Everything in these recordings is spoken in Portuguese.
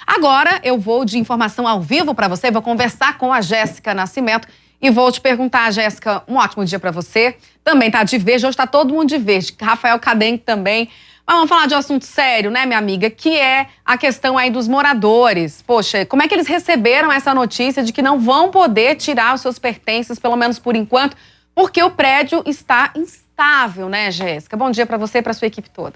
Agora eu vou de informação ao vivo para você, vou conversar com a Jéssica Nascimento e vou te perguntar, Jéssica, um ótimo dia para você. Também tá de verde, hoje tá todo mundo de verde, Rafael Cadenque também. Mas vamos falar de um assunto sério, né, minha amiga, que é a questão aí dos moradores. Poxa, como é que eles receberam essa notícia de que não vão poder tirar os seus pertences, pelo menos por enquanto, porque o prédio está instável, né, Jéssica? Bom dia para você e para sua equipe toda.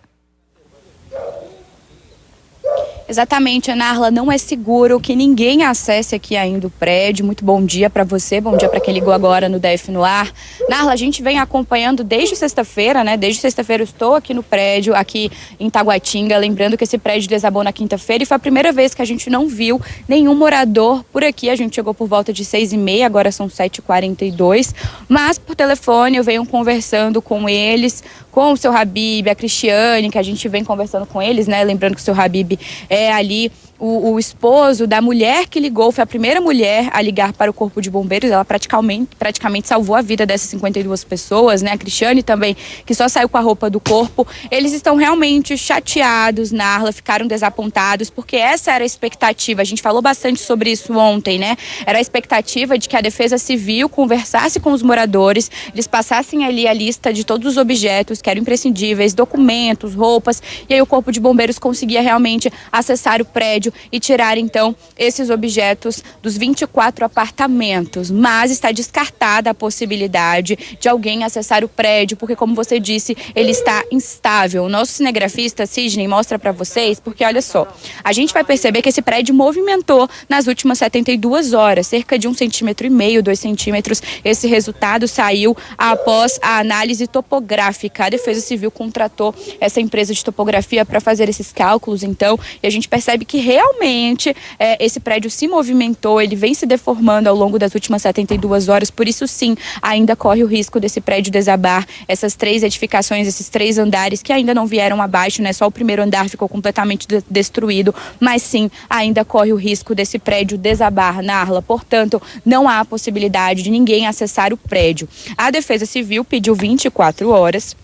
Exatamente, Narla, não é seguro que ninguém acesse aqui ainda o prédio. Muito bom dia para você, bom dia para quem ligou agora no DF no ar. Narla, a gente vem acompanhando desde sexta-feira, né? Desde sexta-feira eu estou aqui no prédio, aqui em Taguatinga, lembrando que esse prédio desabou na quinta-feira e foi a primeira vez que a gente não viu nenhum morador por aqui. A gente chegou por volta de 6h30, agora são 7h42, mas por telefone eu venho conversando com eles, com o seu Habib, a Cristiane, que a gente vem conversando com eles, né? Lembrando que o seu Habib é ali o esposo da mulher que ligou, foi a primeira mulher a ligar para o Corpo de Bombeiros. Ela praticamente salvou a vida dessas 52 pessoas, né? A Cristiane também, que só saiu com a roupa do corpo. Eles estão realmente chateados, Narla, ficaram desapontados, porque essa era a expectativa. A gente falou bastante sobre isso ontem, né? Era a expectativa de que a Defesa Civil conversasse com os moradores, eles passassem ali a lista de todos os objetos que eram imprescindíveis, documentos, roupas, e aí o Corpo de Bombeiros conseguia realmente acessar o prédio e tirar então esses objetos dos 24 apartamentos, mas está descartada a possibilidade de alguém acessar o prédio, porque como você disse, ele está instável. O nosso cinegrafista Sidney mostra para vocês, porque olha só, a gente vai perceber que esse prédio movimentou nas últimas 72 horas, cerca de 1,5 cm, 2 centímetros. Esse resultado saiu após a análise topográfica. A Defesa Civil contratou essa empresa de topografia para fazer esses cálculos, então, e a gente percebe que realmente esse prédio se movimentou, ele vem se deformando ao longo das últimas 72 horas, por isso sim, ainda corre o risco desse prédio desabar. Essas 3 edificações, esses 3 andares que ainda não vieram abaixo, né? Só o primeiro andar ficou completamente destruído, mas sim, ainda corre o risco desse prédio desabar, Narla. Portanto, não há possibilidade de ninguém acessar o prédio. A Defesa Civil pediu 24 horas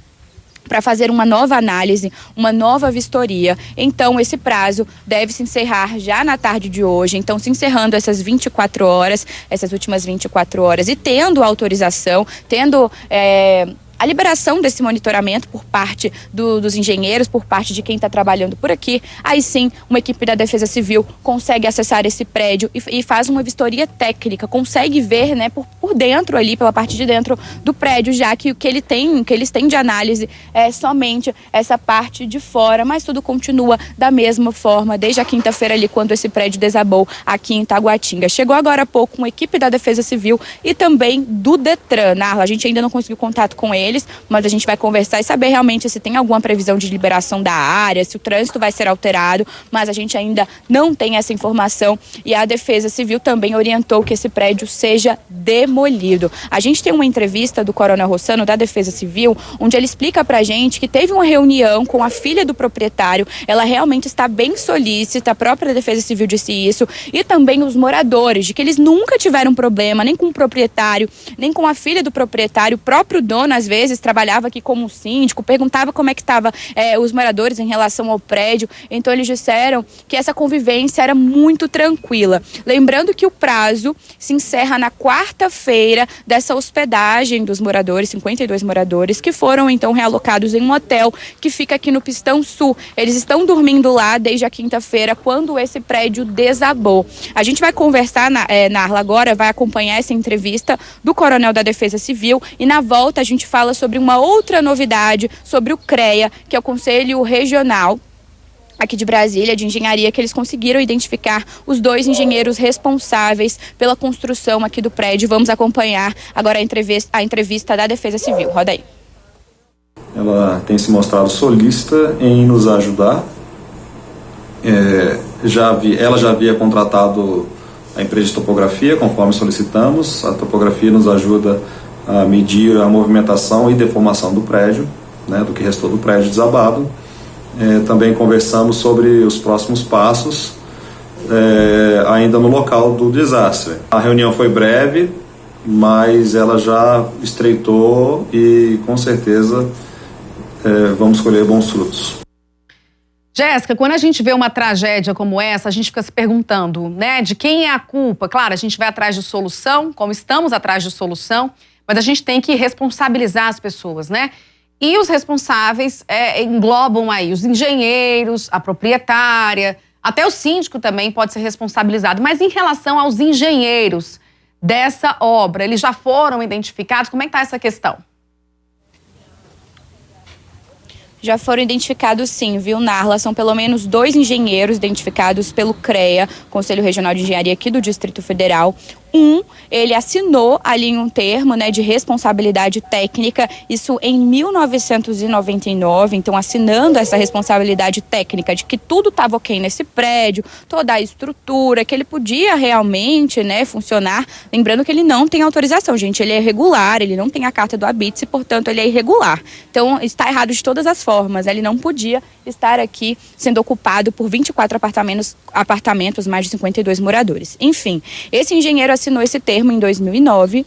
para fazer uma nova análise, uma nova vistoria. Então, esse prazo deve se encerrar já na tarde de hoje. Então, se encerrando essas 24 horas, essas últimas 24 horas, e tendo autorização, tendo a liberação desse monitoramento por parte dos engenheiros, por parte de quem está trabalhando por aqui, aí sim uma equipe da Defesa Civil consegue acessar esse prédio e faz uma vistoria técnica, consegue ver, né, por dentro ali, pela parte de dentro do prédio, já que o que eles têm de análise é somente essa parte de fora, mas tudo continua da mesma forma desde a quinta-feira ali, quando esse prédio desabou aqui em Taguatinga. Chegou agora há pouco uma equipe da Defesa Civil e também do Detran, Narla. A gente ainda não conseguiu contato com eles, mas a gente vai conversar e saber realmente se tem alguma previsão de liberação da área, se o trânsito vai ser alterado, mas a gente ainda não tem essa informação e a Defesa Civil também orientou que esse prédio seja demolido. A gente tem uma entrevista do Coronel Rossano, da Defesa Civil, onde ele explica pra gente que teve uma reunião com a filha do proprietário, ela realmente está bem solícita, a própria Defesa Civil disse isso, e também os moradores, de que eles nunca tiveram problema, nem com o proprietário, nem com a filha do proprietário. O próprio dono, às vezes, trabalhava aqui como síndico, perguntava como é que estavam os moradores em relação ao prédio. Então eles disseram que essa convivência era muito tranquila. Lembrando que o prazo se encerra na quarta-feira dessa hospedagem dos moradores, 52 moradores, que foram então realocados em um hotel que fica aqui no Pistão Sul. Eles estão dormindo lá desde a quinta-feira, quando esse prédio desabou. A gente vai conversar, Narla, agora, vai acompanhar essa entrevista do Coronel da Defesa Civil e na volta a gente fala sobre uma outra novidade, sobre o CREA, que é o Conselho Regional aqui de Brasília, de engenharia, que eles conseguiram identificar os 2 engenheiros responsáveis pela construção aqui do prédio. Vamos acompanhar agora a entrevista da Defesa Civil. Roda aí. Ela tem se mostrado solícita em nos ajudar. Ela já havia contratado a empresa de topografia, conforme solicitamos. A topografia nos ajuda a medir a movimentação e deformação do prédio, né, do que restou do prédio desabado. Também conversamos sobre os próximos passos ainda no local do desastre. A reunião foi breve, mas ela já estreitou e com certeza vamos colher bons frutos. Jéssica, quando a gente vê uma tragédia como essa, a gente fica se perguntando, né, de quem é a culpa. Claro, a gente vai atrás de solução, como estamos atrás de solução, mas a gente tem que responsabilizar as pessoas, né? E os responsáveis englobam aí os engenheiros, a proprietária, até o síndico também pode ser responsabilizado. Mas em relação aos engenheiros dessa obra, eles já foram identificados? Como é que está essa questão? Já foram identificados sim, viu, Narla? São pelo menos 2 engenheiros identificados pelo CREA, Conselho Regional de Engenharia aqui do Distrito Federal. Ele assinou ali um termo, né, de responsabilidade técnica, isso em 1999, então assinando essa responsabilidade técnica de que tudo estava ok nesse prédio, toda a estrutura, que ele podia realmente, né, funcionar. Lembrando que ele não tem autorização, gente, ele é irregular, ele não tem a carta do Habite, portanto ele é irregular. Então está errado de todas as formas, ele não podia estar aqui sendo ocupado por 24 apartamentos, mais de 52 moradores. Enfim, esse engenheiro assinou esse termo em 1999,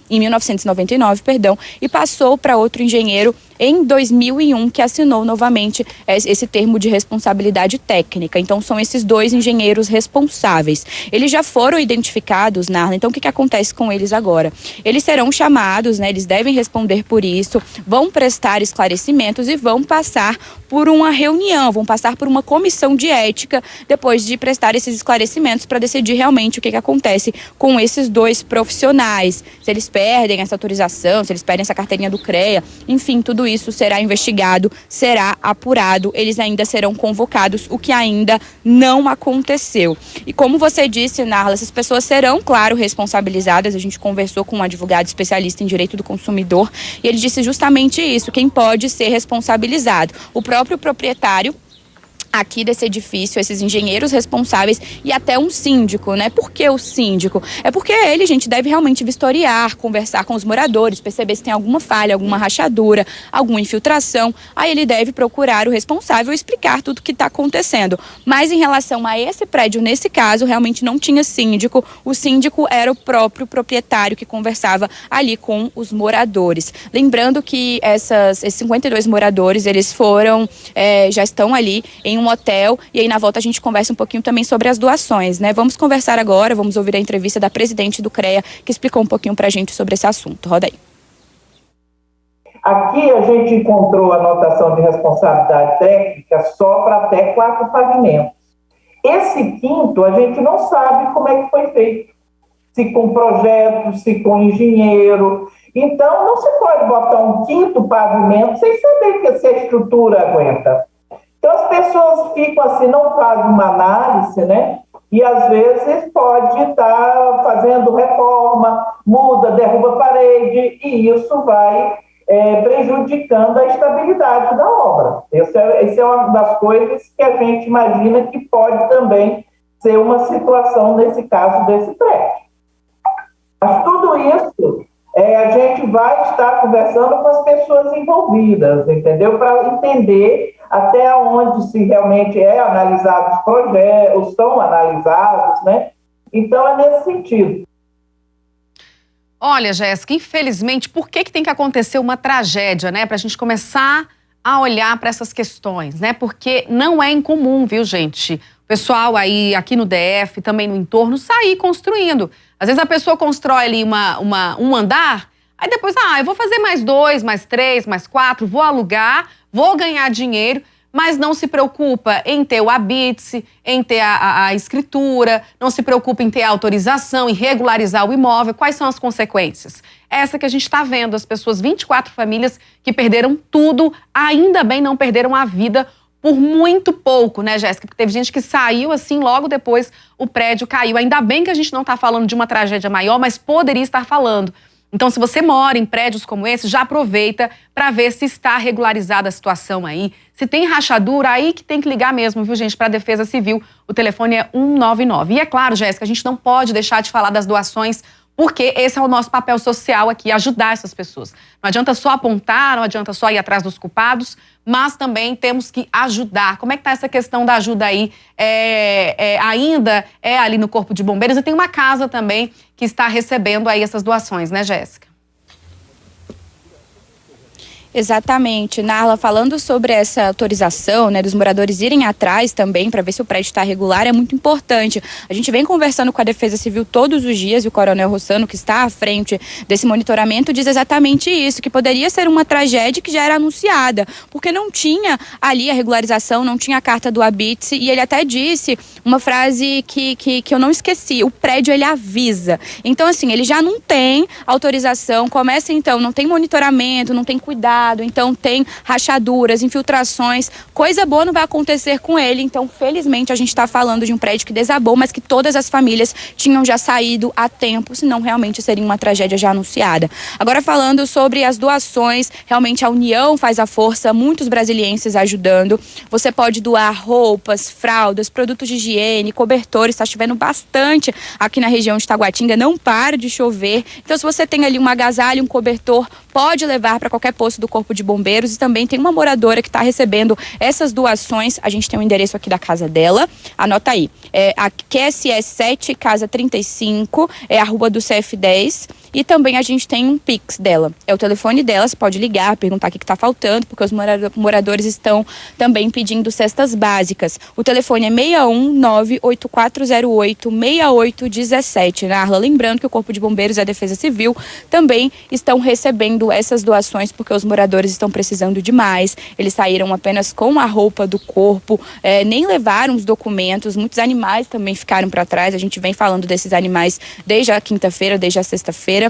e passou para outro engenheiro em 2001, que assinou novamente esse termo de responsabilidade técnica. Então, são esses 2 engenheiros responsáveis. Eles já foram identificados, Narla. Então, o que acontece com eles agora? Eles serão chamados, né? Eles devem responder por isso, vão prestar esclarecimentos e vão passar por uma reunião, vão passar por uma comissão de ética depois de prestar esses esclarecimentos para decidir realmente o que acontece com esses 2 profissionais. Se eles perdem essa autorização, se eles perdem essa carteirinha do CREA, enfim, tudo isso será investigado, será apurado, eles ainda serão convocados, o que ainda não aconteceu. E como você disse, Narla, essas pessoas serão, claro, responsabilizadas. A gente conversou com um advogado especialista em direito do consumidor e ele disse justamente isso, quem pode ser responsabilizado. O próprio proprietário aqui desse edifício, esses engenheiros responsáveis e até um síndico, né? Por que o síndico? É porque ele, gente, deve realmente vistoriar, conversar com os moradores, perceber se tem alguma falha, alguma rachadura, alguma infiltração. Aí ele deve procurar o responsável e explicar tudo o que está acontecendo. Mas em relação a esse prédio, nesse caso, realmente não tinha síndico. O síndico era o próprio proprietário que conversava ali com os moradores. Lembrando que esses 52 moradores, eles foram, já estão ali em um hotel, e aí na volta a gente conversa um pouquinho também sobre as doações, né? Vamos conversar agora, vamos ouvir a entrevista da presidente do CREA, que explicou um pouquinho pra gente sobre esse assunto. Roda aí. Aqui a gente encontrou a anotação de responsabilidade técnica só para até 4 pavimentos. Esse 5º, a gente não sabe como é que foi feito. Se com projeto, se com engenheiro. Então, não se pode botar um 5º pavimento sem saber se a estrutura aguenta. Então, as pessoas ficam assim, não fazem uma análise, né? E, às vezes, pode estar fazendo reforma, muda, derruba a parede, e isso vai prejudicando a estabilidade da obra. Essa é uma das coisas que a gente imagina que pode também ser uma situação, nesse caso, desse prédio. Mas tudo isso, a gente vai estar conversando com as pessoas envolvidas, entendeu? Para entender até onde se realmente analisado os projetos, estão analisados, né? Então, é nesse sentido. Olha, Jéssica, infelizmente, por que tem que acontecer uma tragédia, né? Para a gente começar a olhar para essas questões, né? Porque não é incomum, viu, gente? O pessoal aí, aqui no DF, também no entorno, sair construindo. Às vezes a pessoa constrói ali um andar, aí depois, eu vou fazer mais 2, mais 3, mais 4, vou alugar, vou ganhar dinheiro, mas não se preocupa em ter o habite, em ter a escritura, não se preocupa em ter a autorização, em regularizar o imóvel. Quais são as consequências? Essa que a gente está vendo, as pessoas, 24 famílias que perderam tudo, ainda bem não perderam a vida por muito pouco, né, Jéssica? Porque teve gente que saiu assim, logo depois o prédio caiu. Ainda bem que a gente não está falando de uma tragédia maior, mas poderia estar falando. Então, se você mora em prédios como esse, já aproveita para ver se está regularizada a situação aí. Se tem rachadura, aí que tem que ligar mesmo, viu, gente, para a Defesa Civil. O telefone é 199. E é claro, Jéssica, a gente não pode deixar de falar das doações, porque esse é o nosso papel social aqui, ajudar essas pessoas. Não adianta só apontar, não adianta só ir atrás dos culpados, mas também temos que ajudar. Como é que está essa questão da ajuda aí? Ainda é ali no Corpo de Bombeiros, e tem uma casa também que está recebendo aí essas doações, né, Jéssica? Exatamente. Narla, falando sobre essa autorização, né, dos moradores irem atrás também para ver se o prédio está regular, é muito importante. A gente vem conversando com a Defesa Civil todos os dias e o Coronel Rossano, que está à frente desse monitoramento, diz exatamente isso, que poderia ser uma tragédia que já era anunciada, porque não tinha ali a regularização, não tinha a carta do Habite, e ele até disse uma frase que eu não esqueci: o prédio ele avisa. Então, assim, ele já não tem autorização, começa então, não tem monitoramento, não tem cuidado, então tem rachaduras, infiltrações, coisa boa não vai acontecer com ele. Então, felizmente, a gente está falando de um prédio que desabou, mas que todas as famílias tinham já saído a tempo, senão realmente seria uma tragédia já anunciada. Agora, falando sobre as doações, realmente a união faz a força, muitos brasilienses ajudando. Você pode doar roupas, fraldas, produtos de higiene, cobertores, está chovendo bastante aqui na região de Taguatinga, não para de chover. Então, se você tem ali um agasalho, um cobertor, pode levar para qualquer posto do Corpo de Bombeiros. E também tem uma moradora que está recebendo essas doações. A gente tem o endereço aqui da casa dela. Anota aí. É a QSS 7, casa 35, é a rua do CF10. E também a gente tem um Pix dela. É o telefone dela, você pode ligar, perguntar o que está faltando, porque os moradores estão também pedindo cestas básicas. O telefone é 61984086817, Narla. Lembrando que o Corpo de Bombeiros e a Defesa Civil também estão recebendo essas doações, porque os moradores estão precisando demais. Eles saíram apenas com a roupa do corpo, nem levaram os documentos. Muitos animais também ficaram para trás. A gente vem falando desses animais desde a quinta-feira, desde a sexta-feira.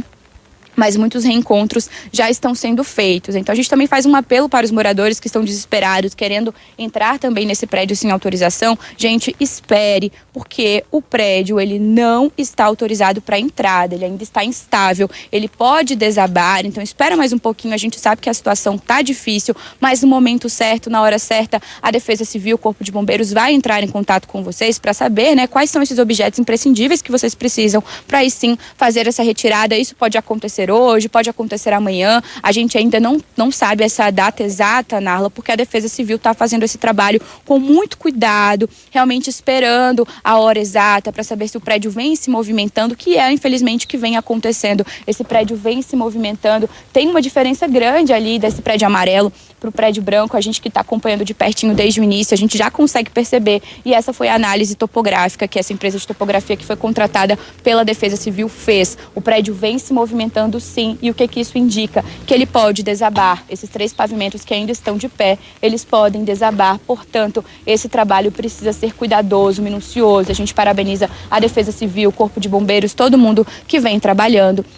Mas muitos reencontros já estão sendo feitos. Então a gente também faz um apelo para os moradores que estão desesperados, querendo entrar também nesse prédio sem autorização. Gente, espere, porque o prédio ele não está autorizado para entrada, ele ainda está instável, ele pode desabar. Então espera mais um pouquinho, a gente sabe que a situação está difícil, mas no momento certo, na hora certa, a Defesa Civil, o Corpo de Bombeiros vai entrar em contato com vocês para saber, né, quais são esses objetos imprescindíveis que vocês precisam para aí sim fazer essa retirada. Isso pode acontecer hoje, pode acontecer amanhã. A gente ainda não sabe essa data exata, Narla, porque a Defesa Civil está fazendo esse trabalho com muito cuidado, realmente esperando a hora exata para saber se o prédio vem se movimentando, que é infelizmente o que vem acontecendo. Esse prédio vem se movimentando. Tem uma diferença grande ali desse prédio amarelo para o prédio branco. A gente que está acompanhando de pertinho desde o início, a gente já consegue perceber, e essa foi a análise topográfica que essa empresa de topografia que foi contratada pela Defesa Civil fez. O prédio vem se movimentando sim, e o que isso indica? Que ele pode desabar. Esses 3 pavimentos que ainda estão de pé, eles podem desabar. Portanto, esse trabalho precisa ser cuidadoso, minucioso. A gente parabeniza a Defesa Civil, o Corpo de Bombeiros, todo mundo que vem trabalhando.